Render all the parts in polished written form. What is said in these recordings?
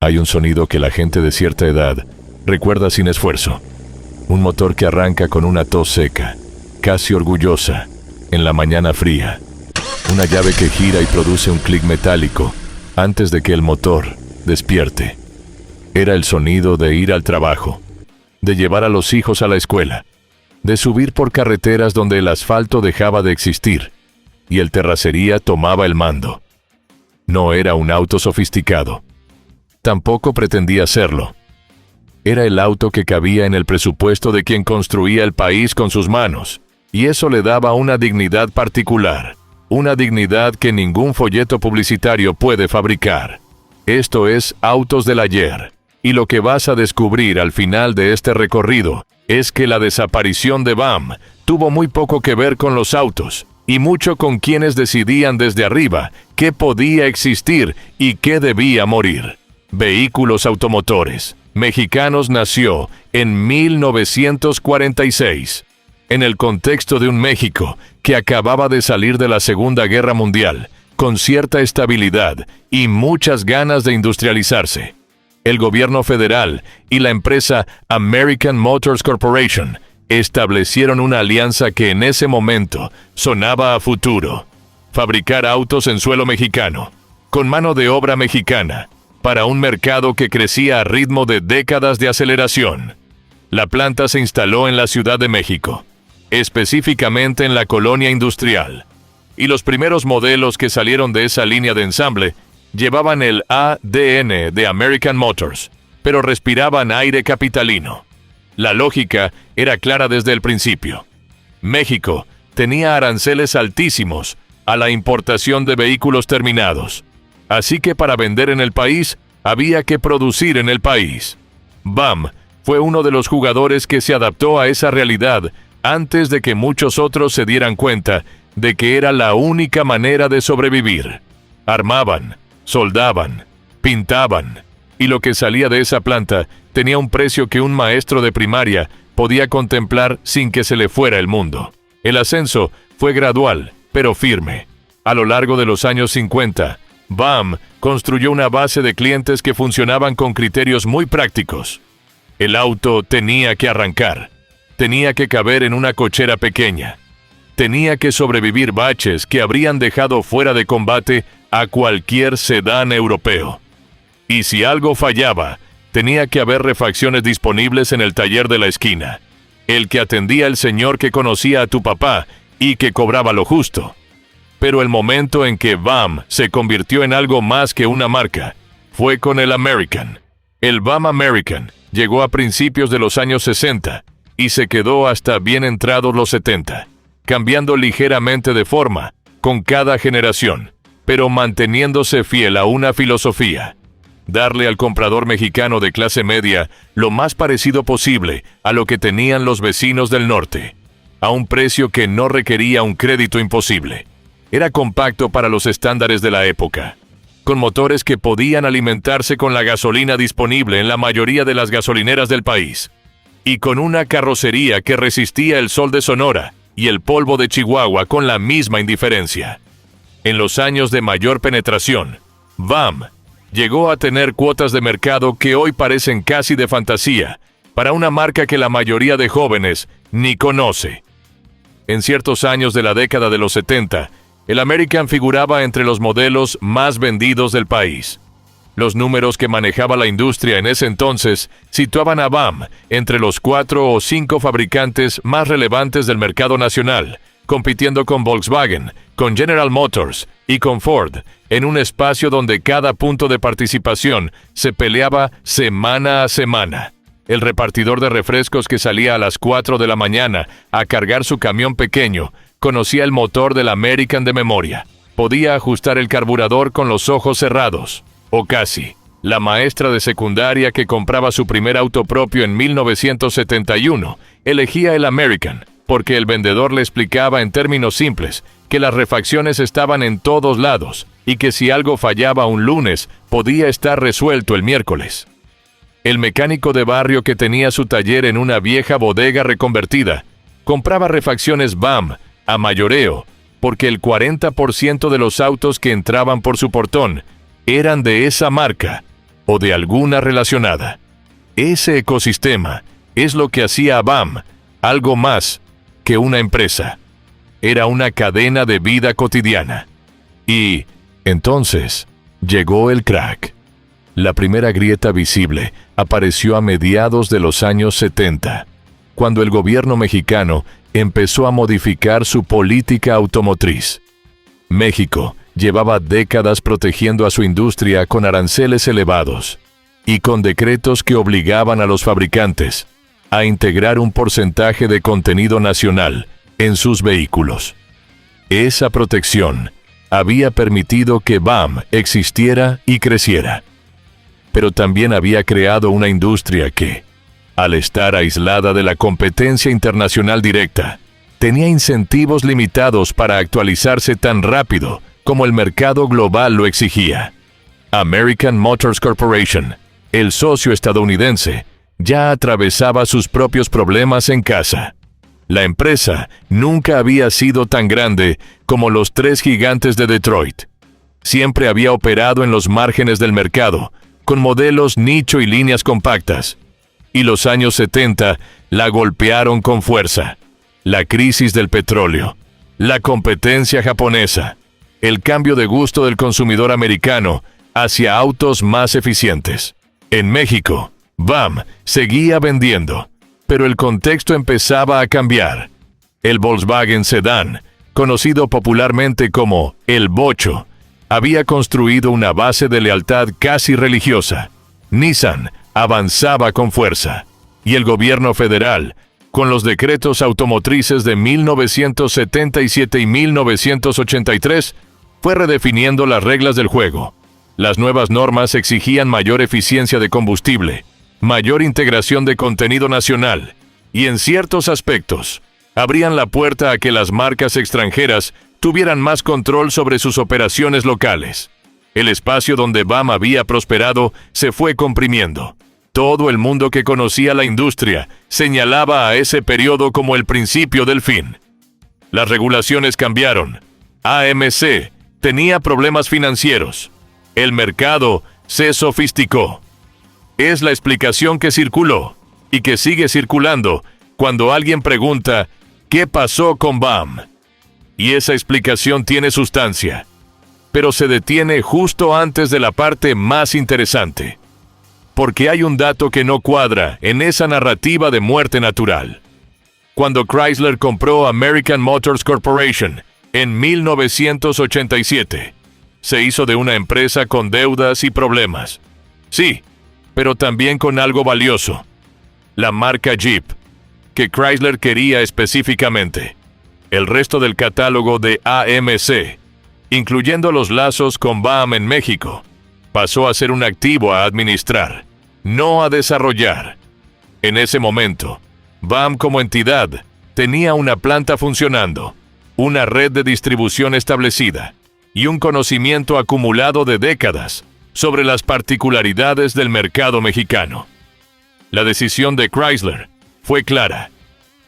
Hay un sonido que la gente de cierta edad recuerda sin esfuerzo. Un motor que arranca con una tos seca, casi orgullosa, en la mañana fría. Una llave que gira y produce un clic metálico antes de que el motor despierte. Era el sonido de ir al trabajo, de llevar a los hijos a la escuela, de subir por carreteras donde el asfalto dejaba de existir y el terracería tomaba el mando. No era un auto sofisticado. Tampoco pretendía serlo. Era el auto que cabía en el presupuesto de quien construía el país con sus manos, y eso le daba una dignidad particular, una dignidad que ningún folleto publicitario puede fabricar. Esto es Autos del Ayer, y lo que vas a descubrir al final de este recorrido es que la desaparición de BAM tuvo muy poco que ver con los autos, y mucho con quienes decidían desde arriba qué podía existir y qué debía morir. Vehículos Automotores Mexicanos nació en 1946, en el contexto de un México que acababa de salir de la Segunda Guerra Mundial, con cierta estabilidad y muchas ganas de industrializarse. El gobierno federal y la empresa American Motors Corporation establecieron una alianza que en ese momento sonaba a futuro. Fabricar autos en suelo mexicano, con mano de obra mexicana, para un mercado que crecía a ritmo de décadas de aceleración. La planta se instaló en la Ciudad de México, específicamente en la colonia industrial, y los primeros modelos que salieron de esa línea de ensamble llevaban el ADN de American Motors, pero respiraban aire capitalino. La lógica era clara desde el principio. México tenía aranceles altísimos a la importación de vehículos terminados, así que para vender en el país había que producir en el país. BAM fue uno de los jugadores que se adaptó a esa realidad antes de que muchos otros se dieran cuenta de que era la única manera de sobrevivir. Armaban, soldaban, pintaban, y lo que salía de esa planta tenía un precio que un maestro de primaria podía contemplar sin que se le fuera el mundo. El ascenso fue gradual, pero firme. A lo largo de los años 50, BAM construyó una base de clientes que funcionaban con criterios muy prácticos. El auto tenía que arrancar, tenía que caber en una cochera pequeña, tenía que sobrevivir baches que habrían dejado fuera de combate a cualquier sedán europeo. Y si algo fallaba, tenía que haber refacciones disponibles en el taller de la esquina, el que atendía el señor que conocía a tu papá y que cobraba lo justo. Pero el momento en que BAM se convirtió en algo más que una marca fue con el American. El BAM American llegó a principios de los años 60 y se quedó hasta bien entrados los 70, cambiando ligeramente de forma con cada generación, pero manteniéndose fiel a una filosofía: darle al comprador mexicano de clase media lo más parecido posible a lo que tenían los vecinos del norte, a un precio que no requería un crédito imposible. Era compacto para los estándares de la época, con motores que podían alimentarse con la gasolina disponible en la mayoría de las gasolineras del país, y con una carrocería que resistía el sol de Sonora y el polvo de Chihuahua con la misma indiferencia. En los años de mayor penetración, BAM llegó a tener cuotas de mercado que hoy parecen casi de fantasía para una marca que la mayoría de jóvenes ni conoce. En ciertos años de la década de los 70, el American figuraba entre los modelos más vendidos del país. Los números que manejaba la industria en ese entonces situaban a BAM entre los 4 o 5 fabricantes más relevantes del mercado nacional, compitiendo con Volkswagen, con General Motors y con Ford, en un espacio donde cada punto de participación se peleaba semana a semana. El repartidor de refrescos que salía a las 4 de la mañana a cargar su camión pequeño conocía el motor del American de memoria. Podía ajustar el carburador con los ojos cerrados, o casi. La maestra de secundaria que compraba su primer auto propio en 1971 elegía el American, porque el vendedor le explicaba en términos simples que las refacciones estaban en todos lados y que si algo fallaba un lunes, podía estar resuelto el miércoles. El mecánico de barrio que tenía su taller en una vieja bodega reconvertida compraba refacciones BAM a mayoreo, porque el 40% de los autos que entraban por su portón eran de esa marca, o de alguna relacionada. Ese ecosistema es lo que hacía a BAM algo más que una empresa. Era una cadena de vida cotidiana. Y entonces llegó el crack. La primera grieta visible apareció a mediados de los años 70, cuando el gobierno mexicano empezó a modificar su política automotriz. México llevaba décadas protegiendo a su industria con aranceles elevados y con decretos que obligaban a los fabricantes a integrar un porcentaje de contenido nacional en sus vehículos. Esa protección había permitido que BAM existiera y creciera, pero también había creado una industria que, al estar aislada de la competencia internacional directa, tenía incentivos limitados para actualizarse tan rápido como el mercado global lo exigía. American Motors Corporation, el socio estadounidense, ya atravesaba sus propios problemas en casa. La empresa nunca había sido tan grande como los tres gigantes de Detroit. Siempre había operado en los márgenes del mercado, con modelos nicho y líneas compactas. Y los años 70 la golpearon con fuerza. La crisis del petróleo, la competencia japonesa, el cambio de gusto del consumidor americano hacia autos más eficientes. En México, BAM seguía vendiendo, pero el contexto empezaba a cambiar. El Volkswagen Sedán, conocido popularmente como el Bocho, había construido una base de lealtad casi religiosa. Nissan avanzaba con fuerza, y el gobierno federal, con los decretos automotrices de 1977 y 1983, fue redefiniendo las reglas del juego. Las nuevas normas exigían mayor eficiencia de combustible, mayor integración de contenido nacional, y en ciertos aspectos, abrían la puerta a que las marcas extranjeras tuvieran más control sobre sus operaciones locales. El espacio donde BAM había prosperado se fue comprimiendo. Todo el mundo que conocía la industria señalaba a ese periodo como el principio del fin. Las regulaciones cambiaron. AMC tenía problemas financieros. El mercado se sofisticó. Es la explicación que circuló y que sigue circulando cuando alguien pregunta ¿qué pasó con BAM? Y esa explicación tiene sustancia, pero se detiene justo antes de la parte más interesante, porque hay un dato que no cuadra en esa narrativa de muerte natural. Cuando Chrysler compró American Motors Corporation en 1987, se hizo de una empresa con deudas y problemas. Sí, pero también con algo valioso, la marca Jeep, que Chrysler quería específicamente. El resto del catálogo de AMC, incluyendo los lazos con BAM en México, pasó a ser un activo a administrar, no a desarrollar. En ese momento, BAM como entidad tenía una planta funcionando, una red de distribución establecida y un conocimiento acumulado de décadas sobre las particularidades del mercado mexicano. La decisión de Chrysler fue clara.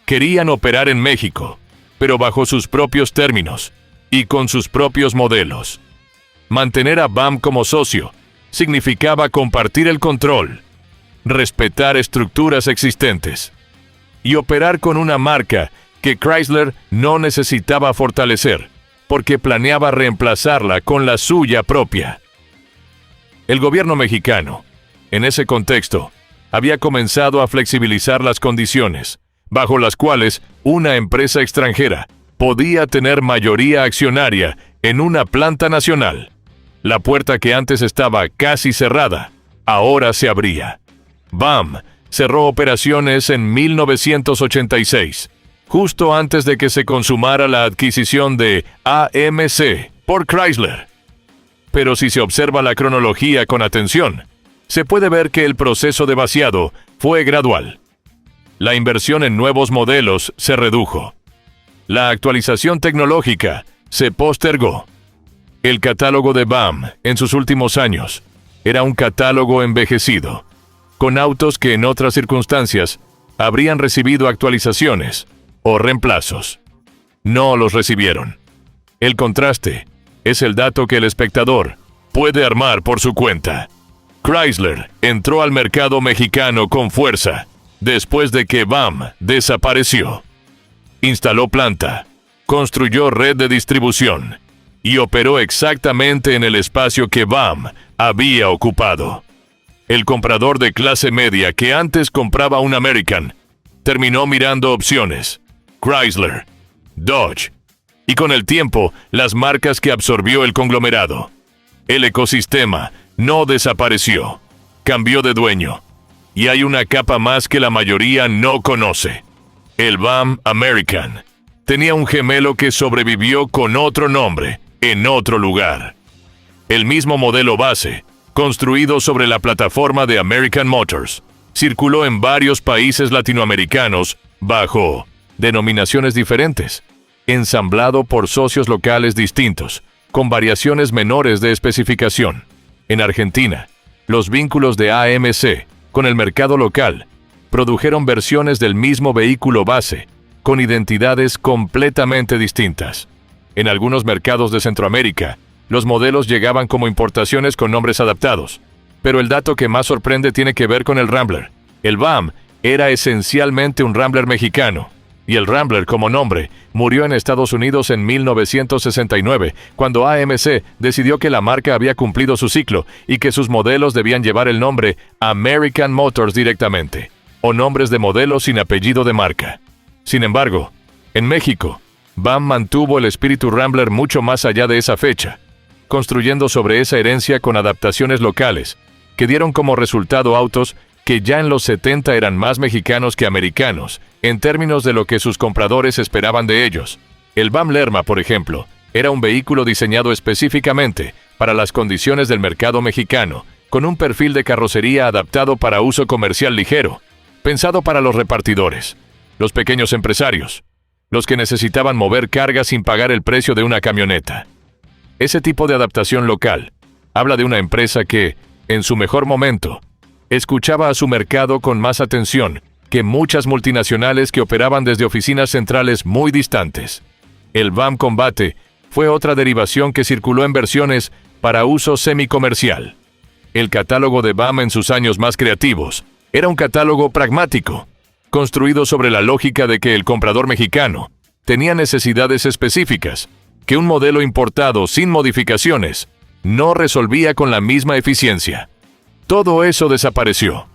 Querían operar en México, pero bajo sus propios términos y con sus propios modelos. Mantener a BAM como socio significaba compartir el control, respetar estructuras existentes y operar con una marca que Chrysler no necesitaba fortalecer, porque planeaba reemplazarla con la suya propia. El gobierno mexicano, en ese contexto, había comenzado a flexibilizar las condiciones bajo las cuales una empresa extranjera podía tener mayoría accionaria en una planta nacional. La puerta que antes estaba casi cerrada, ahora se abría. BAM cerró operaciones en 1986, justo antes de que se consumara la adquisición de AMC por Chrysler. Pero si se observa la cronología con atención, se puede ver que el proceso de vaciado fue gradual. La inversión en nuevos modelos se redujo. La actualización tecnológica se postergó. El catálogo de BAM en sus últimos años era un catálogo envejecido, con autos que en otras circunstancias habrían recibido actualizaciones o reemplazos. No los recibieron. El contraste es el dato que el espectador puede armar por su cuenta. Chrysler entró al mercado mexicano con fuerza después de que BAM desapareció. Instaló planta, construyó red de distribución y operó exactamente en el espacio que BAM había ocupado. El comprador de clase media que antes compraba un American terminó mirando opciones, Chrysler, Dodge, y con el tiempo las marcas que absorbió el conglomerado. El ecosistema no desapareció, cambió de dueño, y hay una capa más que la mayoría no conoce. El BAM American tenía un gemelo que sobrevivió con otro nombre, en otro lugar. El mismo modelo base, construido sobre la plataforma de American Motors, circuló en varios países latinoamericanos bajo denominaciones diferentes, ensamblado por socios locales distintos, con variaciones menores de especificación. En Argentina, los vínculos de AMC con el mercado local produjeron versiones del mismo vehículo base, con identidades completamente distintas. En algunos mercados de Centroamérica, los modelos llegaban como importaciones con nombres adaptados, pero el dato que más sorprende tiene que ver con el Rambler. El BAM era esencialmente un Rambler mexicano, y el Rambler como nombre murió en Estados Unidos en 1969, cuando AMC decidió que la marca había cumplido su ciclo y que sus modelos debían llevar el nombre American Motors directamente, o nombres de modelos sin apellido de marca. Sin embargo, en México, BAM mantuvo el espíritu Rambler mucho más allá de esa fecha, construyendo sobre esa herencia con adaptaciones locales, que dieron como resultado autos que ya en los 70 eran más mexicanos que americanos, en términos de lo que sus compradores esperaban de ellos. El BAM Lerma, por ejemplo, era un vehículo diseñado específicamente para las condiciones del mercado mexicano, con un perfil de carrocería adaptado para uso comercial ligero, pensado para los repartidores, los pequeños empresarios, los que necesitaban mover carga sin pagar el precio de una camioneta. Ese tipo de adaptación local habla de una empresa que, en su mejor momento, escuchaba a su mercado con más atención que muchas multinacionales que operaban desde oficinas centrales muy distantes. El BAM Combate fue otra derivación que circuló en versiones para uso semicomercial. El catálogo de BAM en sus años más creativos era un catálogo pragmático, construido sobre la lógica de que el comprador mexicano tenía necesidades específicas que un modelo importado sin modificaciones no resolvía con la misma eficiencia. Todo eso desapareció.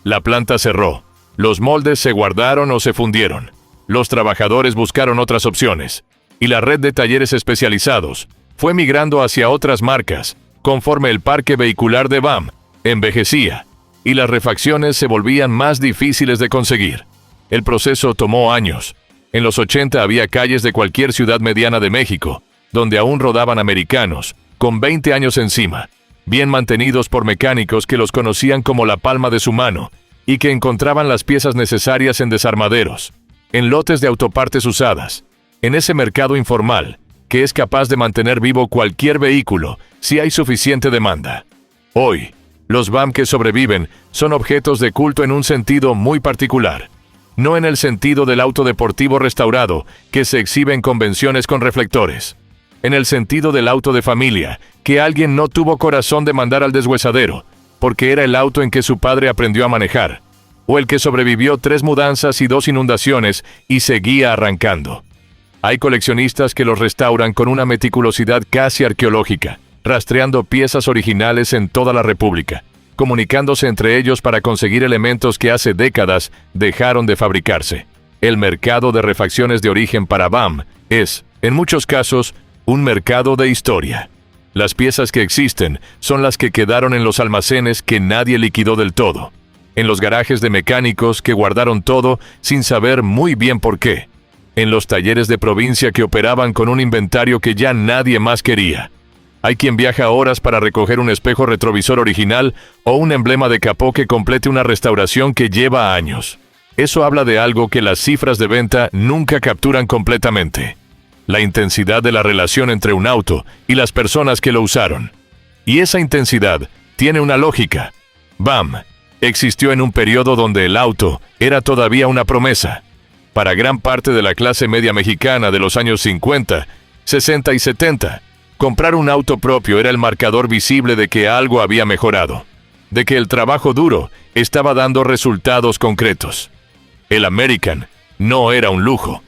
La planta cerró, los moldes se guardaron o se fundieron, los trabajadores buscaron otras opciones, y la red de talleres especializados fue migrando hacia otras marcas, conforme el parque vehicular de BAM envejecía, y las refacciones se volvían más difíciles de conseguir. El proceso tomó años. En los 80 había calles de cualquier ciudad mediana de México, donde aún rodaban americanos, con 20 años encima, bien mantenidos por mecánicos que los conocían como la palma de su mano y que encontraban las piezas necesarias en desarmaderos, en lotes de autopartes usadas, en ese mercado informal que es capaz de mantener vivo cualquier vehículo si hay suficiente demanda. Hoy, los BAM que sobreviven son objetos de culto en un sentido muy particular, no en el sentido del auto deportivo restaurado que se exhibe en convenciones con reflectores, en el sentido del auto de familia que alguien no tuvo corazón de mandar al deshuesadero, porque era el auto en que su padre aprendió a manejar, o el que sobrevivió 3 mudanzas y 2 inundaciones y seguía arrancando. Hay coleccionistas que los restauran con una meticulosidad casi arqueológica, rastreando piezas originales en toda la República, comunicándose entre ellos para conseguir elementos que hace décadas dejaron de fabricarse. El mercado de refacciones de origen para BAM es, en muchos casos, un mercado de historia. Las piezas que existen son las que quedaron en los almacenes que nadie liquidó del todo, en los garajes de mecánicos que guardaron todo sin saber muy bien por qué, en los talleres de provincia que operaban con un inventario que ya nadie más quería. Hay quien viaja horas para recoger un espejo retrovisor original o un emblema de capó que complete una restauración que lleva años. Eso habla de algo que las cifras de venta nunca capturan completamente: la intensidad de la relación entre un auto y las personas que lo usaron. Y esa intensidad tiene una lógica. BAM existió en un periodo donde el auto era todavía una promesa. Para gran parte de la clase media mexicana de los años 50, 60 y 70, comprar un auto propio era el marcador visible de que algo había mejorado. de que el trabajo duro estaba dando resultados concretos. El American no era un lujo,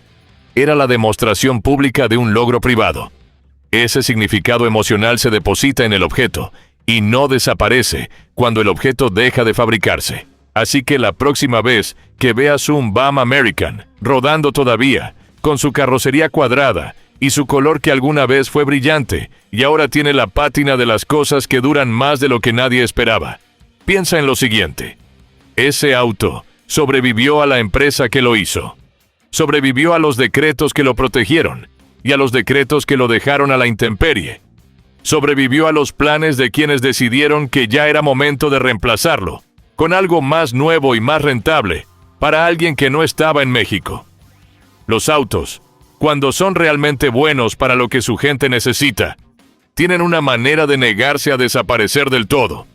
era la demostración pública de un logro privado. Ese significado emocional se deposita en el objeto y no desaparece cuando el objeto deja de fabricarse. Así que la próxima vez que veas un BAM American rodando todavía, con su carrocería cuadrada y su color que alguna vez fue brillante y ahora tiene la pátina de las cosas que duran más de lo que nadie esperaba, piensa en lo siguiente: ese auto sobrevivió a la empresa que lo hizo, sobrevivió a los decretos que lo protegieron y a los decretos que lo dejaron a la intemperie, sobrevivió a los planes de quienes decidieron que ya era momento de reemplazarlo con algo más nuevo y más rentable para alguien que no estaba en México. Los autos, cuando son realmente buenos para lo que su gente necesita, tienen una manera de negarse a desaparecer del todo.